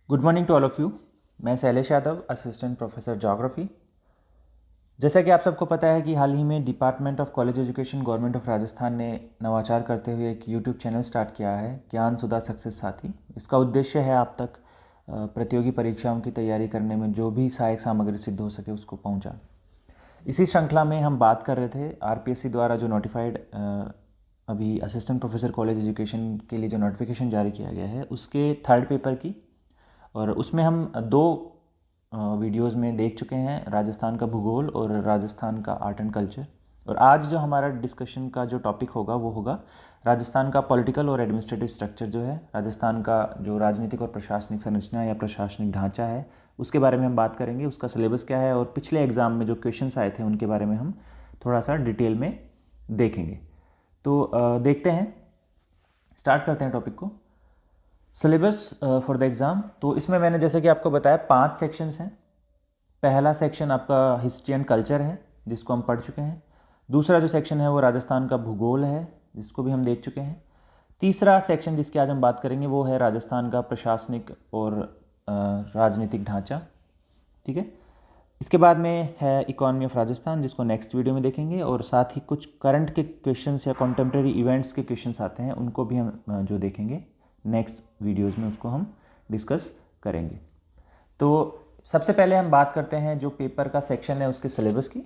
Good morning to all of you. मैं Shailesh Yadav, assistant professor geography. जैसा कि आप सबको पता है कि हाल ही में department of college education government of Rajasthan ने नवाचार करते हुए एक यूट्यूब चैनल स्टार्ट किया है, ज्ञान सुधा सक्सेस साथी। इसका उद्देश्य है आप तक प्रतियोगी परीक्षाओं की तैयारी करने में जो भी सहायक सामग्री सिद्ध हो सके उसको पहुंचा। इसी श्रृंखला में हम बात कर रहे थे आरपीएससी द्वारा जो नोटिफाइड अभी असिस्टेंट प्रोफेसर कॉलेज एजुकेशन के लिए जो नोटिफिकेशन जारी किया गया है उसके थर्ड पेपर की। और उसमें हम दो वीडियोस में देख चुके हैं, राजस्थान का भूगोल और राजस्थान का आर्ट एंड कल्चर। और आज जो हमारा डिस्कशन का जो टॉपिक होगा वो होगा राजस्थान का पॉलिटिकल और एडमिनिस्ट्रेटिव स्ट्रक्चर, जो है राजस्थान का जो राजनीतिक और प्रशासनिक संरचना या प्रशासनिक ढांचा है उसके बारे में हम बात करेंगे। उसका सिलेबस क्या है और पिछले एग्ज़ाम में जो क्वेश्चंस आए थे उनके बारे में हम थोड़ा सा डिटेल में देखेंगे। तो देखते हैं, स्टार्ट करते हैं टॉपिक को। सिलेबस फॉर द एग्ज़ाम, तो इसमें मैंने जैसे कि आपको बताया 5 सेक्शंस हैं। पहला सेक्शन आपका हिस्ट्री एंड कल्चर है जिसको हम पढ़ चुके हैं। दूसरा जो सेक्शन है वो राजस्थान का भूगोल है जिसको भी हम देख चुके हैं। तीसरा सेक्शन जिसकी आज हम बात करेंगे वो है राजस्थान का प्रशासनिक और राजनीतिक ढांचा। ठीक है, इसके बाद में है इकोनॉमी ऑफ राजस्थान जिसको नेक्स्ट वीडियो में देखेंगे। और साथ ही कुछ करंट के क्वेश्चंस या कॉन्टेम्प्रेरी इवेंट्स के क्वेश्चंस आते हैं उनको भी हम जो देखेंगे नेक्स्ट वीडियोस में, उसको हम डिस्कस करेंगे। तो सबसे पहले हम बात करते हैं जो पेपर का सेक्शन है उसके सिलेबस की।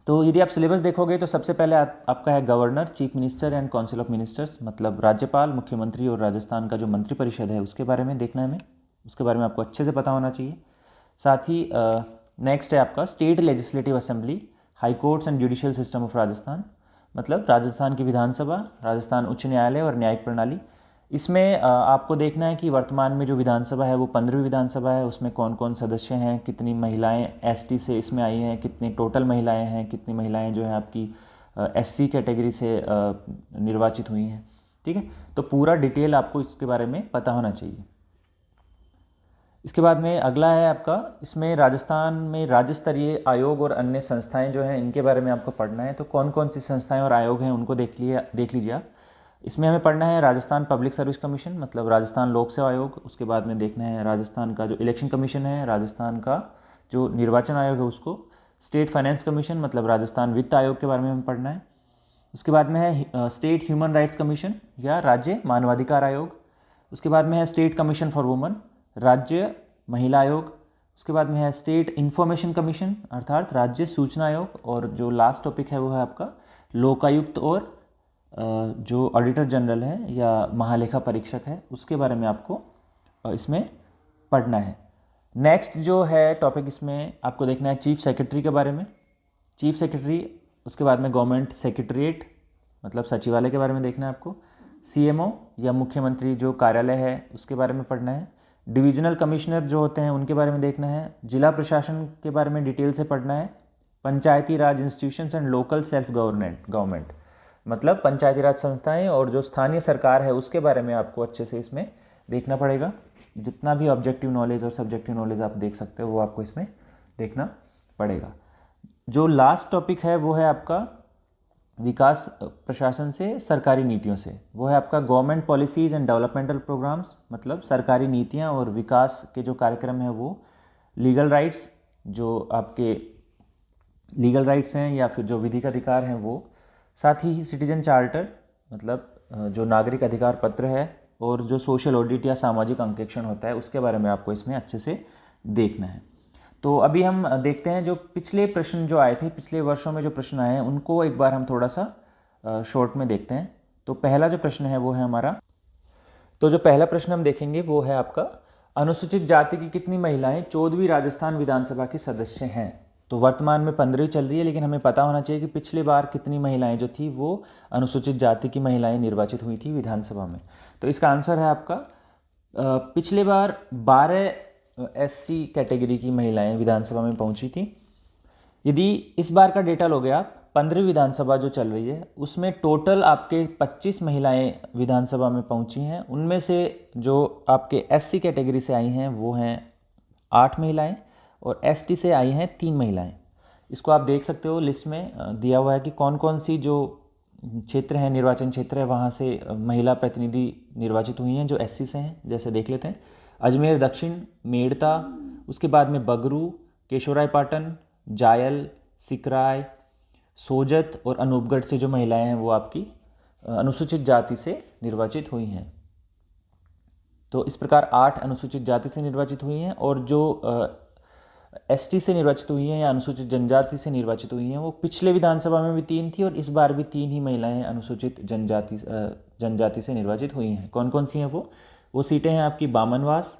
तो यदि आप सिलेबस देखोगे तो सबसे पहले आपका है governor, chief minister and council of ministers, मतलब राज्यपाल, मुख्यमंत्री और राजस्थान का जो मंत्रिपरिषद है उसके बारे में देखना है हमें। उसके बारे में आपको अच्छे से पता होना चाहिए। साथ ही नेक्स्ट है आपका state legislative assembly, high courts and judicial system of Rajasthan, मतलब राजस्थान की विधानसभा, राजस्थान उच्च न्यायालय और न्यायिक प्रणाली। इसमें आपको देखना है कि वर्तमान में जो विधानसभा है वो 15वीं विधानसभा है, उसमें कौन कौन सदस्य हैं, कितनी महिलाएं एसटी से इसमें आई हैं, कितनी टोटल महिलाएं हैं, कितनी महिलाएं जो है आपकी एससी कैटेगरी से निर्वाचित हुई हैं। ठीक है, तो पूरा डिटेल आपको इसके बारे में पता होना चाहिए। इसके बाद में अगला है आपका, इसमें राजस्थान में राज्य स्तरीय आयोग और अन्य संस्थाएं जो हैं इनके बारे में आपको पढ़ना है। तो कौन कौन सी संस्थाएं और आयोग हैं उनको देख लीजिए आप। इसमें हमें पढ़ना है राजस्थान पब्लिक सर्विस कमीशन, मतलब राजस्थान लोक सेवा आयोग। उसके बाद में देखना है राजस्थान का जो इलेक्शन कमीशन है, राजस्थान का जो निर्वाचन आयोग है उसको, स्टेट फाइनेंस कमीशन मतलब राजस्थान वित्त आयोग के बारे में हमें पढ़ना है। उसके बाद में है स्टेट ह्यूमन राइट्स कमीशन या राज्य मानवाधिकार आयोग। उसके बाद में है स्टेट कमीशन फॉर वुमन, राज्य महिला आयोग। उसके बाद में है स्टेट इंफॉर्मेशन कमीशन अर्थात राज्य सूचना आयोग। और जो लास्ट टॉपिक है वो है आपका लोकायुक्त और जो ऑडिटर जनरल है या महालेखा परीक्षक है उसके बारे में आपको इसमें पढ़ना है। नेक्स्ट जो है टॉपिक इसमें आपको देखना है चीफ सेक्रेटरी के बारे में, चीफ सेक्रेटरी। उसके बाद में गवर्नमेंट सेक्रेटरीट मतलब सचिवालय के बारे में देखना है आपको। सीएमओ या मुख्यमंत्री जो कार्यालय है उसके बारे में पढ़ना है। डिविजनल कमिश्नर जो होते हैं उनके बारे में देखना है। जिला प्रशासन के बारे में डिटेल से पढ़ना है। Panchayati Raj institutions and local self government मतलब पंचायती राज संस्थाएं और जो स्थानीय सरकार है उसके बारे में आपको अच्छे से इसमें देखना पड़ेगा। जितना भी ऑब्जेक्टिव नॉलेज और सब्जेक्टिव नॉलेज आप देख सकते हो वो आपको इसमें देखना पड़ेगा। जो लास्ट टॉपिक है वो है आपका विकास प्रशासन से सरकारी नीतियों से, वो है आपका government policies and developmental programs, मतलब सरकारी नीतियां और विकास के जो कार्यक्रम हैं वो। लीगल राइट्स, जो आपके लीगल राइट्स हैं या फिर जो विधिक अधिकार हैं वो। साथ ही सिटीजन चार्टर मतलब जो नागरिक अधिकार पत्र है। और जो सोशल ऑडिट या सामाजिक अंकेक्षण होता है उसके बारे में आपको इसमें अच्छे से देखना है। तो अभी हम देखते हैं जो पिछले प्रश्न जो आए थे, पिछले वर्षों में जो प्रश्न आए हैं उनको एक बार हम थोड़ा सा शॉर्ट में देखते हैं। तो पहला जो प्रश्न है वो है हमारा, तो जो पहला प्रश्न हम देखेंगे वो है आपका, अनुसूचित जाति की कितनी महिलाएं 14वीं राजस्थान विधानसभा की सदस्य हैं। तो वर्तमान में 15वीं चल रही है, लेकिन हमें पता होना चाहिए कि पिछली बार कितनी महिलाएं जो थी वो अनुसूचित जाति की महिलाएं निर्वाचित हुई थी विधानसभा में। तो इसका आंसर है आपका पिछले बार 12 एससी कैटेगरी की महिलाएं विधानसभा में पहुंची थी। यदि इस बार का डेटा लोगे आप, 15वीं विधानसभा जो चल रही है उसमें टोटल आपके 25 महिलाएं विधानसभा में पहुंची हैं। उनमें से जो आपके एससी कैटेगरी से आई हैं वो हैं 8 महिलाएं और एसटी से आई हैं 3 महिलाएं। इसको आप देख सकते हो, लिस्ट में दिया हुआ है कि कौन कौन सी जो क्षेत्र हैं, निर्वाचन क्षेत्र है, वहाँ से महिला प्रतिनिधि निर्वाचित हुई हैं जो एससी से हैं। जैसे देख लेते हैं, अजमेर दक्षिण, मेड़ता, उसके बाद में बगरू, केशवरायपाटन, जायल, सिकराय, सोजत और अनूपगढ़ से जो महिलाएं हैं वो आपकी अनुसूचित जाति से निर्वाचित हुई हैं। तो इस प्रकार 8 अनुसूचित जाति से निर्वाचित हुई हैं, और जो एसटी से निर्वाचित हुई हैं या अनुसूचित जनजाति से निर्वाचित हुई हैं वो पिछले विधानसभा में भी 3 थी और इस बार भी 3 ही महिलाएं अनुसूचित जनजाति से निर्वाचित हुई हैं। कौन कौन सी हैं वो सीटें हैं आपकी बामनवास,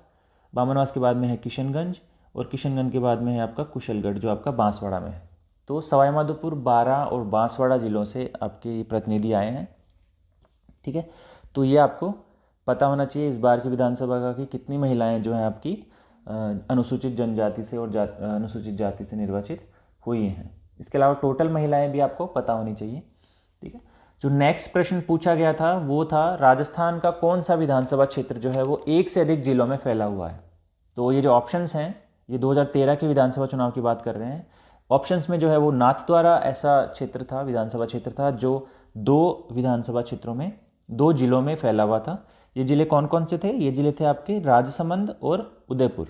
बामनवास के बाद में है किशनगंज, और किशनगंज के बाद में है आपका कुशलगढ़ जो आपका बांसवाड़ा में है। तो सवाईमाधोपुर, बारां और बांसवाड़ा जिलों से आपके प्रतिनिधि आए हैं। ठीक है, तो ये आपको पता होना चाहिए इस बार की विधानसभा का कि कितनी महिलाएं जो हैं आपकी अनुसूचित जनजाति से और अनुसूचित जाति से निर्वाचित हुई हैं। इसके अलावा टोटल महिलाएं भी आपको पता होनी चाहिए। ठीक है, जो नेक्स्ट प्रश्न पूछा गया था वो था राजस्थान का कौन सा विधानसभा क्षेत्र जो है वो 1 से अधिक जिलों में फैला हुआ है। तो ये जो ऑप्शंस हैं ये 2013 के विधानसभा चुनाव की बात कर रहे हैं। ऑप्शंस में जो है वो नाथद्वारा ऐसा क्षेत्र था, विधानसभा क्षेत्र था जो 2 विधानसभा क्षेत्रों में 2 जिलों में फैला हुआ था। ये जिले कौन कौन से थे? ये जिले थे आपके राजसमंद और उदयपुर।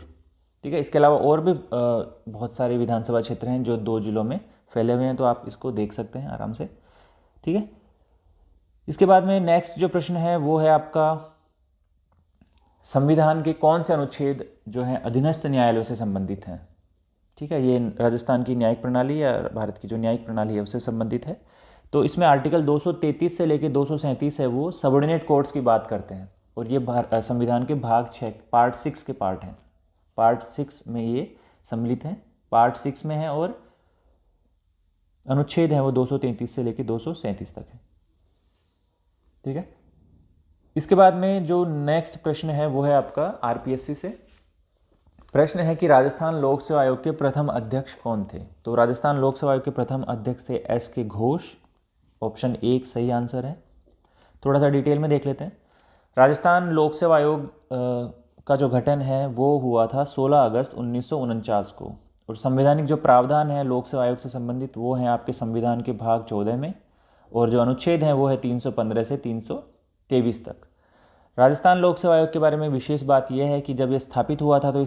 ठीक है, इसके अलावा और भी बहुत सारे विधानसभा क्षेत्र हैं जो 2 जिलों में फैले हुए हैं, तो आप इसको देख सकते हैं आराम से। ठीक है, इसके बाद में नेक्स्ट जो प्रश्न है वो है आपका संविधान के कौन से अनुच्छेद जो हैं अधीनस्थ न्यायालयों से संबंधित हैं। ठीक है, ये राजस्थान की न्यायिक प्रणाली या भारत की जो न्यायिक प्रणाली है उससे संबंधित है। तो इसमें आर्टिकल 233 से लेकर 237 है वो सबऑर्डिनेट कोर्ट्स की बात करते हैं, और ये संविधान के भाग 6 पार्ट 6 के पार्ट हैं। पार्ट 6 में ये सम्मिलित हैं, पार्ट 6 में है, और अनुच्छेद है वो 233 से लेकर 237 तक है। ठीक है, इसके बाद में जो नेक्स्ट प्रश्न है वो है आपका आरपीएससी से। प्रश्न है कि राजस्थान लोक सेवा आयोग के प्रथम अध्यक्ष कौन थे। तो राजस्थान लोक सेवा आयोग के प्रथम अध्यक्ष थे एस.के. घोष। ऑप्शन 1 सही आंसर है। थोड़ा सा डिटेल में देख लेते हैं। राजस्थान लोक सेवा आयोग का जो गठन है वो हुआ था 16 अगस्त 1949 को, और संवैधानिक जो प्रावधान है लोक सेवा आयोग से संबंधित वो हैं आपके संविधान के भाग 14 में, और जो अनुच्छेद हैं वो है 315 से 323 तक। राजस्थान लोक सेवा आयोग के बारे में विशेष बात यह है कि जब ये स्थापित हुआ था तो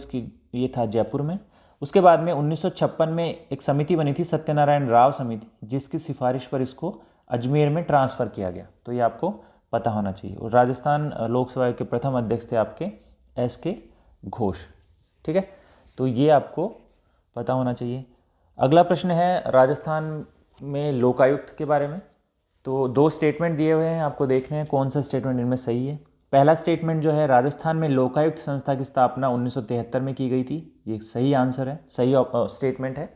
ये था जयपुर में। उसके बाद में 1956 में एक समिति बनी थी, सत्यनारायण राव समिति, जिसकी सिफारिश पर इसको अजमेर में ट्रांसफ़र किया गया। तो ये आपको पता होना चाहिए। और राजस्थान लोक सेवा आयोग के प्रथम अध्यक्ष थे आपके एस.के. घोष। ठीक है, तो ये आपको पता होना चाहिए। अगला प्रश्न है राजस्थान में लोकायुक्त के बारे में। तो 2 स्टेटमेंट दिए हुए हैं, आपको देखने हैं कौन सा स्टेटमेंट इनमें सही है। पहला स्टेटमेंट जो है राजस्थान में लोकायुक्त संस्था की स्थापना 1973 में की गई थी, ये सही आंसर है, सही स्टेटमेंट है।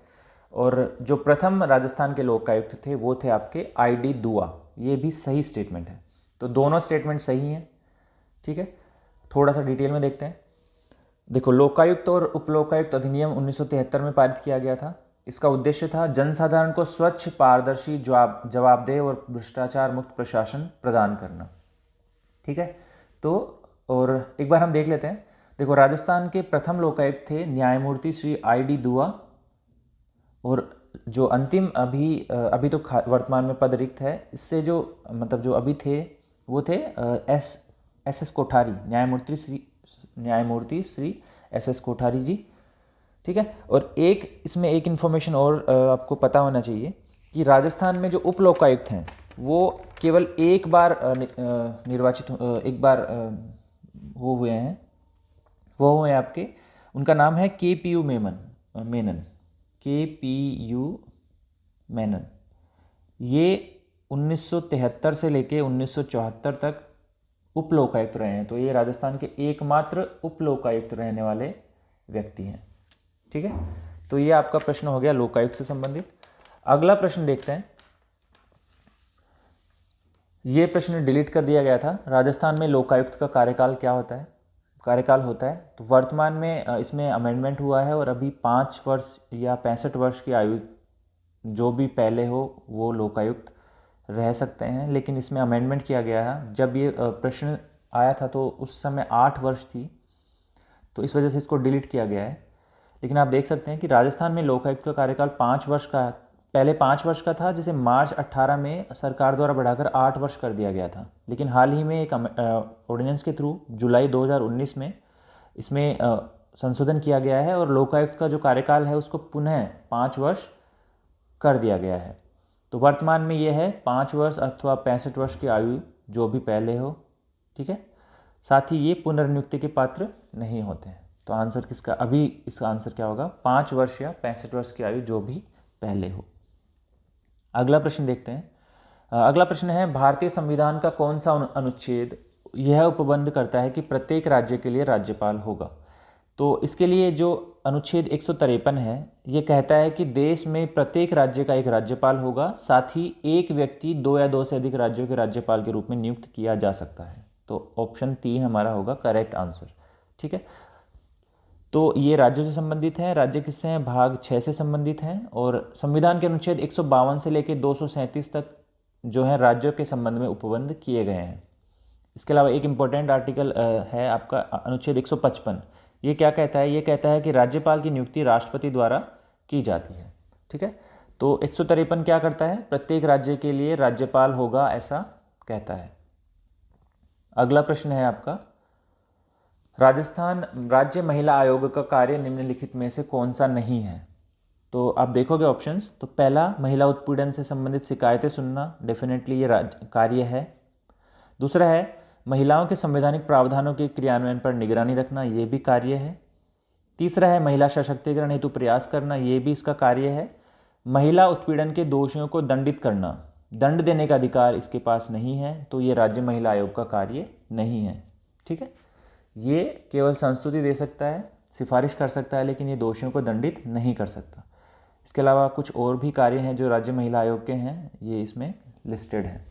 और जो प्रथम राजस्थान के लोकायुक्त थे वो थे आपके आई.डी. दुआ, ये भी सही स्टेटमेंट है। तो दोनों स्टेटमेंट सही हैं। ठीक है, थोड़ा सा डिटेल में देखते हैं। देखो, लोकायुक्त और उपलोकायुक्त अधिनियम 1973 में पारित किया गया था। इसका उद्देश्य था जनसाधारण को स्वच्छ, पारदर्शी, जवाबदेह और भ्रष्टाचार मुक्त प्रशासन प्रदान करना। ठीक है, तो और एक बार हम देख लेते हैं। देखो, राजस्थान के प्रथम लोकायुक्त थे न्यायमूर्ति श्री आई.डी. दुआ, और जो अंतिम अभी तो वर्तमान में पद रिक्त है, इससे जो मतलब जो अभी थे वो थे एस.एस. कोठारी, न्यायमूर्ति श्री एस.एस. कोठारी जी। ठीक है, और इसमें एक इन्फॉर्मेशन और आपको पता होना चाहिए कि राजस्थान में जो उप लोकायुक्त हैं वो केवल एक बार वो हुए हैं, वो हुए आपके, उनका नाम है के.पी.यू. मेनन। ये 1973 से लेके 1974 तक उप लोकायुक्त रहे हैं। तो ये राजस्थान के एकमात्र उप लोकायुक्त रहने वाले व्यक्ति हैं। ठीक है, तो ये आपका प्रश्न हो गया लोकायुक्त से संबंधित। अगला प्रश्न देखते हैं। ये प्रश्न डिलीट कर दिया गया था। राजस्थान में लोकायुक्त का कार्यकाल क्या होता है? तो वर्तमान में इसमें अमेंडमेंट हुआ है, और अभी 5 वर्ष या 65 वर्ष की आयु जो भी पहले हो वो लोकायुक्त रह सकते हैं, लेकिन इसमें अमेंडमेंट किया गया है। जब ये प्रश्न आया था तो उस समय 8 वर्ष थी, तो इस वजह से इसको डिलीट किया गया है। लेकिन आप देख सकते हैं कि राजस्थान में लोकायुक्त का कार्यकाल 5 वर्ष का, पहले 5 वर्ष का था, जिसे मार्च 18 में सरकार द्वारा बढ़ाकर 8 वर्ष कर दिया गया था। लेकिन हाल ही में एक ऑर्डिनेंस के थ्रू जुलाई 2019 में इसमें संशोधन किया गया है और लोकायुक्त का जो कार्यकाल है उसको पुनः 5 वर्ष कर दिया गया है। तो वर्तमान में ये है 5 वर्ष अथवा 65 वर्ष की आयु जो भी पहले हो, ठीक है। साथ ही ये पुनर्नियुक्ति के पात्र नहीं होते हैं। तो आंसर किसका, अभी इसका आंसर क्या होगा, 5 वर्ष या 65 वर्ष की आयु जो भी पहले हो। अगला प्रश्न देखते हैं। अगला प्रश्न है, भारतीय संविधान का कौन सा अनुच्छेद यह उपबंध करता है कि प्रत्येक राज्य के लिए राज्यपाल होगा। तो इसके लिए जो अनुच्छेद 153 है ये कहता है कि देश में प्रत्येक राज्य का एक राज्यपाल होगा, साथ ही एक व्यक्ति 2 या 2 से अधिक राज्यों के राज्यपाल के रूप में नियुक्त किया जा सकता है। तो ऑप्शन 3 हमारा होगा करेक्ट आंसर, ठीक है। तो ये राज्यों से संबंधित है। राज्य किससे हैं, भाग 6 से संबंधित हैं। और संविधान के अनुच्छेद 152 से लेकर 237 तक जो है राज्यों के संबंध में उपबंध किए गए हैं। इसके अलावा एक इम्पोर्टेंट आर्टिकल है आपका अनुच्छेद 155। ये क्या कहता है, ये कहता है कि राज्यपाल की नियुक्ति राष्ट्रपति द्वारा की जाती है, ठीक है। तो 153 क्या करता है, प्रत्येक राज्य के लिए राज्यपाल होगा ऐसा कहता है। अगला प्रश्न है आपका, राजस्थान राज्य महिला आयोग का कार्य निम्नलिखित में से कौन सा नहीं है। तो आप देखोगे ऑप्शंस, तो पहला महिला उत्पीड़न से संबंधित शिकायतें सुनना, डेफिनेटली ये कार्य है। दूसरा है महिलाओं के संवैधानिक प्रावधानों के क्रियान्वयन पर निगरानी रखना, ये भी कार्य है। तीसरा है महिला सशक्तिकरण हेतु प्रयास करना, ये भी इसका कार्य है। महिला उत्पीड़न के दोषियों को दंडित करना, दंड देने का अधिकार इसके पास नहीं है, तो ये राज्य महिला आयोग का कार्य नहीं है, ठीक है। ये केवल संस्तुति दे सकता है, सिफारिश कर सकता है, लेकिन ये दोषियों को दंडित नहीं कर सकता। इसके अलावा कुछ और भी कार्य हैं जो राज्य महिला आयोग के हैं, ये इसमें लिस्टेड है,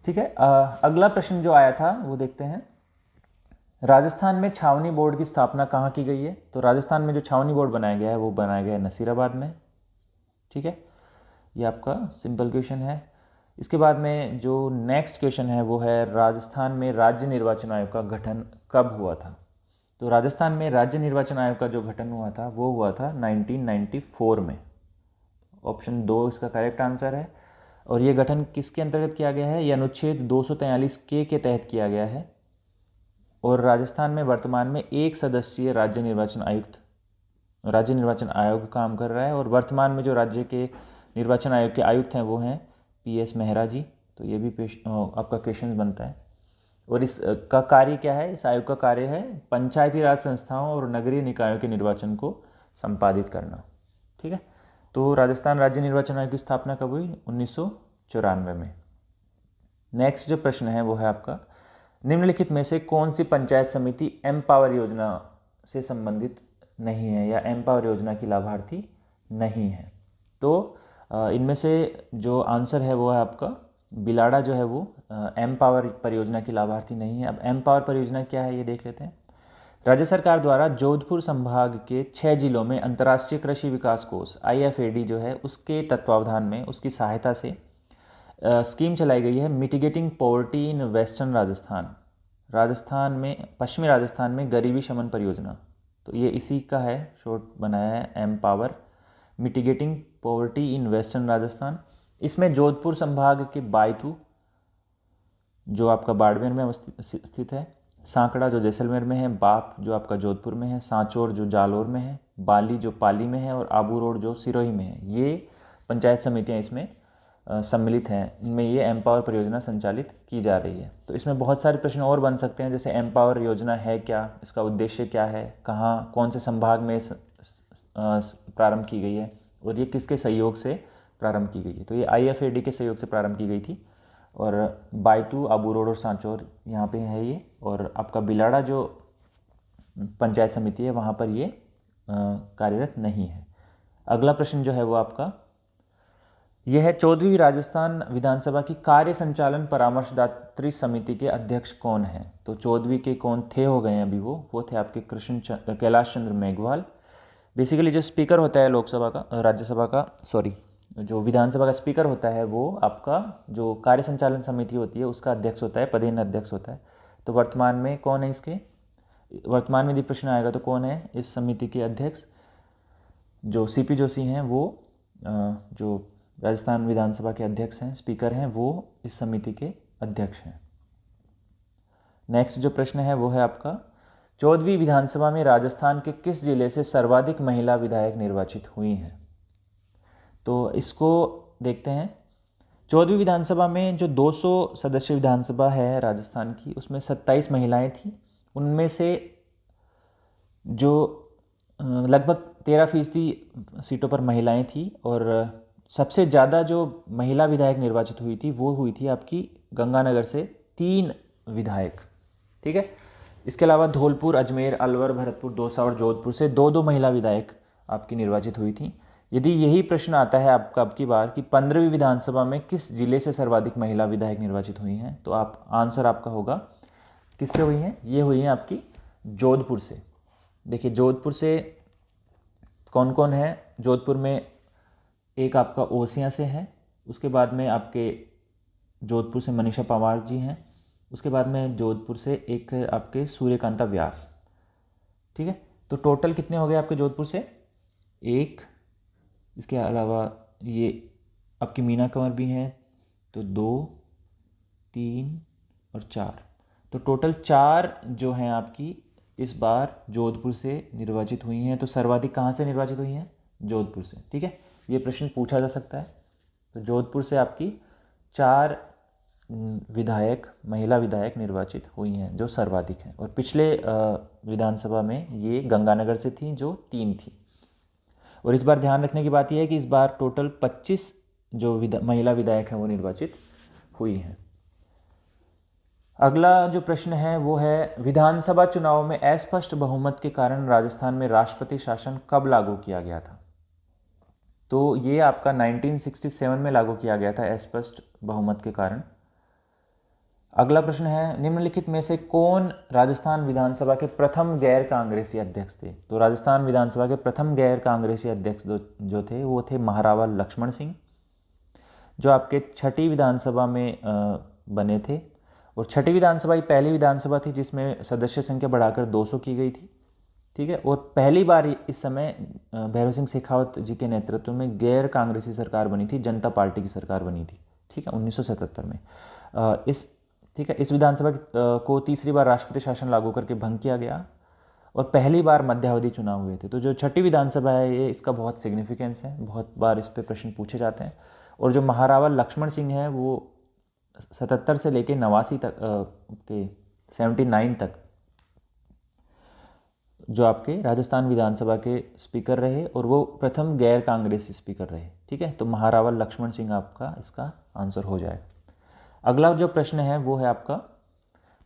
ठीक है। अगला प्रश्न जो आया था वो देखते हैं। राजस्थान में छावनी बोर्ड की स्थापना कहाँ की गई है। तो राजस्थान में जो छावनी बोर्ड बनाया गया है वो बनाया गया है नसीराबाद में, ठीक है। ये आपका सिंपल क्वेश्चन है। इसके बाद में जो नेक्स्ट क्वेश्चन है वो है, राजस्थान में राज्य निर्वाचन आयोग का गठन कब हुआ था। तो राजस्थान में राज्य निर्वाचन आयोग का जो गठन हुआ था वो हुआ था 1994 में। ऑप्शन 2 इसका करेक्ट आंसर है। और ये गठन किसके अंतर्गत किया गया है, ये अनुच्छेद 243 के तहत किया गया है। और राजस्थान में वर्तमान में 1 सदस्यीय राज्य निर्वाचन आयोग काम कर रहा है। और वर्तमान में जो राज्य के निर्वाचन आयोग के आयुक्त हैं वो हैं PS मेहरा जी। तो ये भी आपका क्वेश्चन बनता है। और इसका कार्य क्या है, इस आयोग का कार्य है पंचायती राज संस्थाओं और नगरीय निकायों के निर्वाचन को संपादित करना, ठीक है। तो राजस्थान राज्य निर्वाचन आयोग की स्थापना कब हुई, 1994 में। नेक्स्ट जो प्रश्न है वो है आपका, निम्नलिखित में से कौन सी पंचायत समिति एमपावर योजना से संबंधित नहीं है या एमपावर योजना की लाभार्थी नहीं है। तो इनमें से जो आंसर है वो है आपका बिलाड़ा जो है वो एमपावर परियोजना की लाभार्थी नहीं है। अब एमपावर परियोजना क्या है ये देख लेते हैं। राज्य सरकार द्वारा जोधपुर संभाग के 6 जिलों में अंतर्राष्ट्रीय कृषि विकास कोष IFAD जो है उसके तत्वावधान में, उसकी सहायता से स्कीम चलाई गई है mitigating poverty in western Rajasthan में, पश्चिमी राजस्थान में गरीबी शमन परियोजना। तो ये इसी का है, शॉर्ट बनाया है empower, mitigating poverty in western Rajasthan. इसमें जोधपुर संभाग के बायतू जो आपका बाड़मेर में स्थित है, सांकड़ा जो जैसलमेर में है, बाप जो आपका जोधपुर में है, सांचौर जो जालौर में है, बाली जो पाली में है और आबू रोड जो सिरोही में है, ये पंचायत समितियां इसमें सम्मिलित हैं। इनमें ये एमपावर परियोजना संचालित की जा रही है। तो इसमें बहुत सारे प्रश्न और बन सकते हैं, जैसे एमपावर योजना है क्या, इसका उद्देश्य क्या है, कहाँ कौन से संभाग में प्रारंभ की गई है और ये किसके सहयोग से प्रारंभ की गई है। तो ये IFAD के सहयोग से प्रारंभ की गई थी। और बायतू, आबू रोड और सांचौर यहाँ पे है ये। और आपका बिलाड़ा जो पंचायत समिति है वहाँ पर ये कार्यरत नहीं है। अगला प्रश्न जो है वो आपका यह है, 14वीं राजस्थान विधानसभा की कार्य संचालन परामर्शदात्री समिति के अध्यक्ष कौन हैं। तो 14वीं के कौन थे, हो गए हैं अभी वो थे आपके कैलाश चंद्र मेघवाल। बेसिकली जो स्पीकर होता है लोकसभा का, राज्यसभा का, सॉरी जो विधानसभा का स्पीकर होता है वो आपका जो कार्य संचालन समिति होती है उसका अध्यक्ष होता है, पदेन अध्यक्ष होता है। तो वर्तमान में कौन है इसके, वर्तमान में यदि प्रश्न आएगा तो कौन है इस समिति के अध्यक्ष, जो CP जोशी हैं वो जो राजस्थान विधानसभा के अध्यक्ष हैं, स्पीकर हैं, वो इस समिति के अध्यक्ष हैं। नेक्स्ट जो प्रश्न है वो है आपका, 14वीं विधानसभा में राजस्थान के किस जिले से सर्वाधिक महिला विधायक निर्वाचित हुई हैं? तो इसको देखते हैं। 14वीं विधानसभा में जो 200 सदस्य विधानसभा है राजस्थान की, उसमें 27 महिलाएं थीं। उनमें से जो लगभग 13% सीटों पर महिलाएं थीं और सबसे ज़्यादा जो महिला विधायक निर्वाचित हुई थी वो हुई थी आपकी गंगानगर से 3 विधायक। ठीक है। इसके अलावा धौलपुर, अजमेर, अलवर, भरतपुर, दौसा और जोधपुर से 2-2 महिला विधायक आपकी निर्वाचित हुई थी। यदि यही प्रश्न आता है आपका अब की बार कि 15वीं विधानसभा में किस जिले से सर्वाधिक महिला विधायक निर्वाचित हुई हैं, तो आप आंसर आपका होगा किससे हुई हैं? ये हुई हैं आपकी जोधपुर से। देखिए जोधपुर से कौन कौन है? जोधपुर में एक आपका ओसियां से है, उसके बाद में आपके जोधपुर से मनीषा पंवार जी हैं, उसके बाद में जोधपुर से एक आपके सूर्यकांता व्यास। ठीक है, तो टोटल कितने हो गए आपके जोधपुर से? एक, इसके अलावा ये आपकी मीना कंवर भी हैं, तो 2, 3 और 4, तो टोटल 4 जो हैं आपकी इस बार जोधपुर से निर्वाचित हुई हैं। तो सर्वाधिक कहाँ से निर्वाचित हुई हैं? जोधपुर से। ठीक है, ये प्रश्न पूछा जा सकता है। तो जोधपुर से आपकी 4 विधायक, महिला विधायक निर्वाचित हुई हैं जो सर्वाधिक हैं। और पिछले विधानसभा में ये गंगानगर से थी जो 3 थी। और इस बार ध्यान रखने की बात यह है कि इस बार टोटल 25 जो महिला विधायक हैं वो निर्वाचित हुई हैं। अगला जो प्रश्न है वो है विधानसभा चुनाव में अस्पष्ट बहुमत के कारण राजस्थान में राष्ट्रपति शासन कब लागू किया गया था? तो ये आपका 1967 में लागू किया गया था अस्पष्ट बहुमत के कारण। अगला प्रश्न है निम्नलिखित में से कौन राजस्थान विधानसभा के प्रथम गैर कांग्रेसी अध्यक्ष थे? तो राजस्थान विधानसभा के प्रथम गैर कांग्रेसी अध्यक्ष जो थे वो थे महारावा लक्ष्मण सिंह, जो आपके 6ठी विधानसभा में बने थे। और 6ठी विधानसभा ही पहली विधानसभा थी जिसमें सदस्य संख्या बढ़ाकर 200 की गई थी। ठीक है, और पहली बार इस समय भैरव सिंह शेखावत जी के नेतृत्व में गैर कांग्रेसी सरकार बनी थी, जनता पार्टी की सरकार बनी थी। ठीक है, 1977 में इस विधानसभा को तीसरी बार राष्ट्रपति शासन लागू करके भंग किया गया और पहली बार मध्यावधि चुनाव हुए थे। तो जो 6ठी विधानसभा है ये इसका बहुत सिग्निफिकेंस है, बहुत बार इस पे प्रश्न पूछे जाते हैं। और जो महारावा लक्ष्मण सिंह है वो 77 से लेके 89 तक 79 तक जो आपके राजस्थान विधानसभा के स्पीकर रहे और वो प्रथम गैर कांग्रेसी स्पीकर रहे। ठीक है, तो महारावा लक्ष्मण सिंह आपका इसका आंसर हो जाए। अगला जो प्रश्न है वो है आपका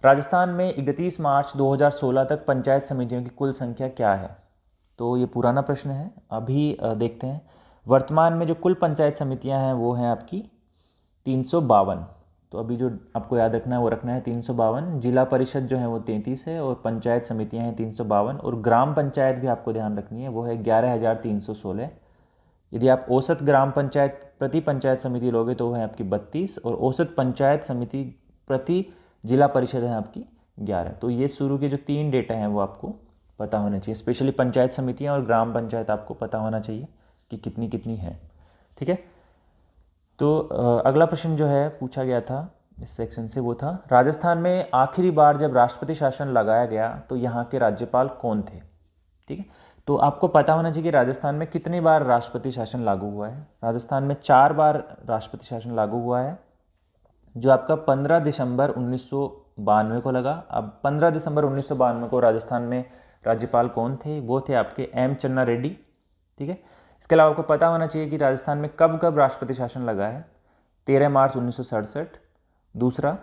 राजस्थान में 31 मार्च 2016 तक पंचायत समितियों की कुल संख्या क्या है? तो ये पुराना प्रश्न है, अभी देखते हैं। वर्तमान में जो कुल पंचायत समितियां हैं वो हैं आपकी 352। तो अभी जो आपको याद रखना है वो रखना है 352। जिला परिषद जो है वो 33 है और पंचायत समितियां हैं 352। और ग्राम पंचायत भी आपको ध्यान रखनी है, वो है 11,316। यदि आप औसत ग्राम पंचायत प्रति पंचायत समिति लोगे तो वो है आपकी 32 और औसत पंचायत समिति प्रति जिला परिषद है आपकी 11। तो ये शुरू के जो 3 डेटा हैं वो आपको पता होना चाहिए, स्पेशली पंचायत समितियां और ग्राम पंचायत आपको पता होना चाहिए कि कितनी कितनी है। ठीक है, तो अगला प्रश्न जो है पूछा गया था इस सेक्शन से वो था राजस्थान में आखिरी बार जब राष्ट्रपति शासन लगाया गया तो यहाँ के राज्यपाल कौन थे? ठीक है, तो आपको पता होना चाहिए कि राजस्थान में कितनी बार राष्ट्रपति शासन लागू हुआ है। राजस्थान में 4 बार राष्ट्रपति शासन लागू हुआ है, जो आपका 15 दिसंबर 1992 को लगा। अब 15 दिसंबर 1992 को राजस्थान में राज्यपाल कौन थे? वो थे आपके एम चन्ना रेड्डी। ठीक है, इसके अलावा आपको पता होना चाहिए कि राजस्थान में कब कब राष्ट्रपति शासन लगा है। 13 मार्च 1967, दूसरा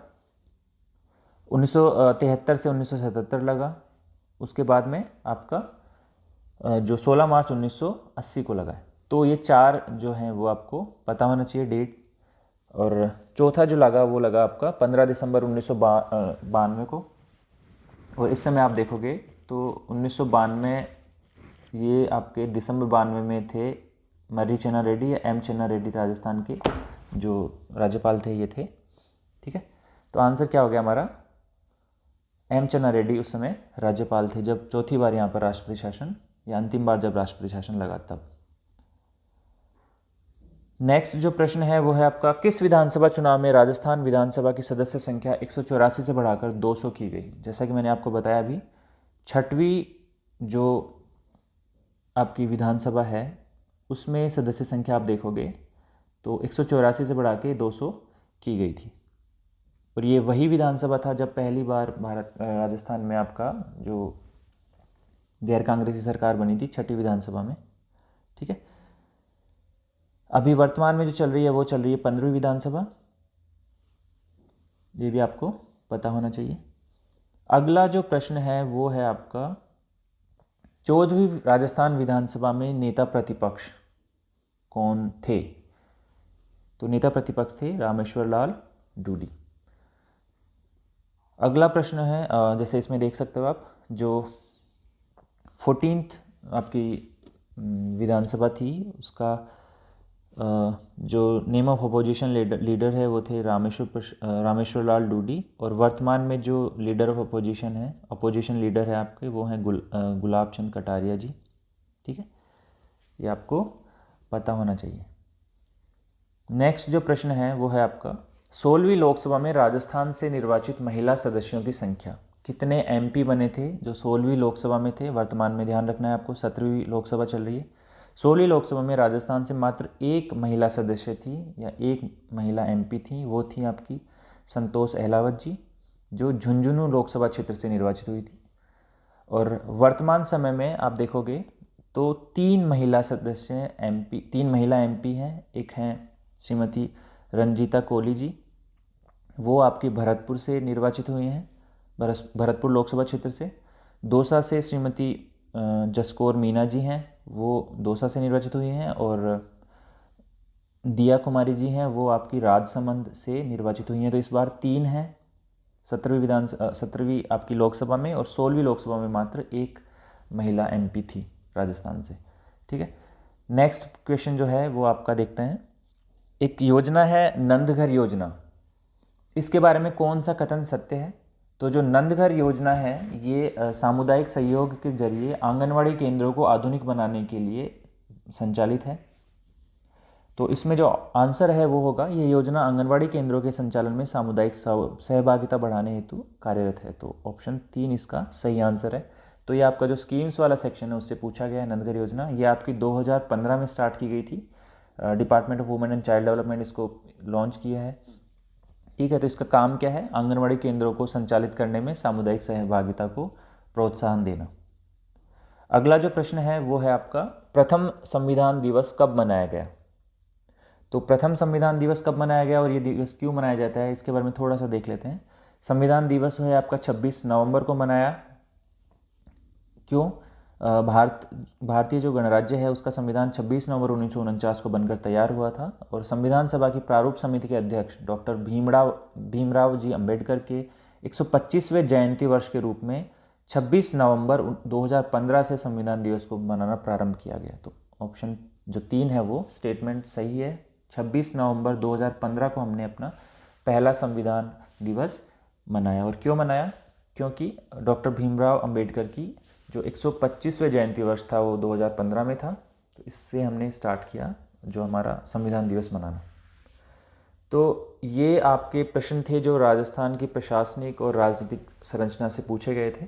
1973 से 1977 लगा, उसके बाद में आपका जो 16 मार्च 1980 को लगा है। तो ये 4 जो हैं वो आपको पता होना चाहिए डेट। और चौथा जो लगा वो लगा आपका 15 दिसंबर 1992 को। और इस समय आप देखोगे तो 1992 ये आपके दिसंबर 92 में थे मर्री चन्ना रेड्डी या एम चन्ना रेड्डी, राजस्थान के जो राज्यपाल थे ये थे। ठीक है, तो आंसर क्या हो गया हमारा? एम चन्ना रेड्डी उस समय राज्यपाल थे जब चौथी बार यहाँ पर राष्ट्रपति शासन या अंतिम बार जब राष्ट्रपति शासन लगा तब। नेक्स्ट जो प्रश्न है वो है आपका किस विधानसभा चुनाव में राजस्थान विधानसभा की सदस्य संख्या 184 से बढ़ाकर 200 की गई? जैसा कि मैंने आपको बताया अभी छठवीं जो आपकी विधानसभा है उसमें सदस्य संख्या आप देखोगे तो 184 से बढ़ा के 200 की गई थी। और ये वही विधानसभा था जब पहली बार राजस्थान में आपका जो गैर कांग्रेसी सरकार बनी थी, छठी विधानसभा में। ठीक है, अभी वर्तमान में जो चल रही है वो चल रही है 15वीं विधानसभा, ये भी आपको पता होना चाहिए। अगला जो प्रश्न है वो है आपका 14वीं राजस्थान विधानसभा में नेता प्रतिपक्ष कौन थे? तो नेता प्रतिपक्ष थे रामेश्वर लाल डूडी। अगला प्रश्न है, जैसे इसमें देख सकते हो आप, जो 14th आपकी विधानसभा थी उसका जो नेम ऑफ अपोजिशन लीडर है वो थे रामेश्वर लाल डूडी। और वर्तमान में जो लीडर ऑफ अपोजिशन है, अपोजिशन लीडर है आपके, वो हैं गुलाब चंद कटारिया जी। ठीक है, ये आपको पता होना चाहिए। नेक्स्ट जो प्रश्न है वो है आपका 16वीं लोकसभा में राजस्थान से निर्वाचित महिला सदस्यों की संख्या। कितने एमपी बने थे जो 16वीं लोकसभा में थे? वर्तमान में ध्यान रखना है आपको, 17वीं लोकसभा चल रही है। 16वीं लोकसभा में राजस्थान से मात्र एक महिला सदस्य थी या एक महिला एमपी थी, वो थी आपकी संतोष अहलावत जी, जो झुंझुनू लोकसभा क्षेत्र से निर्वाचित हुई थी। और वर्तमान समय में आप देखोगे तो 3 महिला सदस्य एमपी, 3 महिला एमपी हैं। एक हैं श्रीमती रंजीता कोली जी, वो आपकी भरतपुर से निर्वाचित हुए हैं, भरतपुर लोकसभा क्षेत्र से। दौसा से श्रीमती जसकौर मीना जी हैं, वो दौसा से निर्वाचित हुई हैं। और दिया कुमारी जी हैं, वो आपकी राजसमंद से निर्वाचित हुई हैं। तो इस बार 3 हैं 17वीं आपकी लोकसभा में, और 16वीं लोकसभा में मात्र एक महिला एमपी थी राजस्थान से। ठीक है, नेक्स्ट क्वेश्चन जो है वो आपका देखते हैं। एक योजना है नंदघर योजना, इसके बारे में कौन सा कथन सत्य है? तो जो नंदघर योजना है ये सामुदायिक सहयोग के जरिए आंगनवाड़ी केंद्रों को आधुनिक बनाने के लिए संचालित है। तो इसमें जो आंसर है वो होगा, ये योजना आंगनवाड़ी केंद्रों के संचालन में सामुदायिक सहभागिता बढ़ाने हेतु कार्यरत है। तो ऑप्शन 3 इसका सही आंसर है। तो ये आपका जो स्कीम्स वाला सेक्शन है उससे पूछा गया है। नंदघर योजना ये आपकी 2015 में स्टार्ट की गई थी, department of women and child development इसको लॉन्च किया है। ठीक है, तो इसका काम क्या है? आंगनवाड़ी केंद्रों को संचालित करने में सामुदायिक सहभागिता को प्रोत्साहन देना। अगला जो प्रश्न है वो है आपका प्रथम संविधान दिवस कब मनाया गया? तो प्रथम संविधान दिवस कब मनाया गया और ये दिवस क्यों मनाया जाता है, इसके बारे में थोड़ा सा देख लेते हैं। संविधान दिवस है आपका 26 नवंबर को मनाया। क्यों? भारतीय जो गणराज्य है उसका संविधान 26 नवंबर 1949 को बनकर तैयार हुआ था। और संविधान सभा की प्रारूप समिति के अध्यक्ष डॉक्टर भीमराव जी अंबेडकर के 125वें जयंती वर्ष के रूप में 26 नवंबर 2015 से संविधान दिवस को मनाना प्रारंभ किया गया। तो ऑप्शन जो 3 है वो स्टेटमेंट सही है। 26 नवंबर 2015 को हमने अपना पहला संविधान दिवस मनाया। और क्यों मनाया? क्योंकि डॉक्टर भीमराव अंबेडकर की जो 125वें जयंती वर्ष था वो 2015 में था। तो इससे हमने स्टार्ट किया जो हमारा संविधान दिवस मनाना। तो ये आपके प्रश्न थे जो राजस्थान की प्रशासनिक और राजनीतिक संरचना से पूछे गए थे।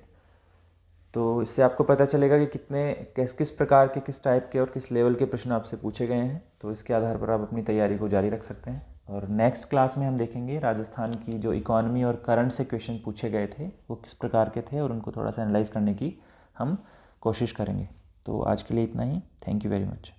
तो इससे आपको पता चलेगा कि किस प्रकार के, किस टाइप के और किस लेवल के प्रश्न आपसे पूछे गए हैं। तो इसके आधार पर आप अपनी तैयारी को जारी रख सकते हैं। और नेक्स्ट क्लास में हम देखेंगे राजस्थान की जो इकोनॉमी और करंट से क्वेश्चन पूछे गए थे वो किस प्रकार के थे, और उनको थोड़ा सा एनालाइज करने की हम कोशिश करेंगे। तो आज के लिए इतना ही। Thank you very much.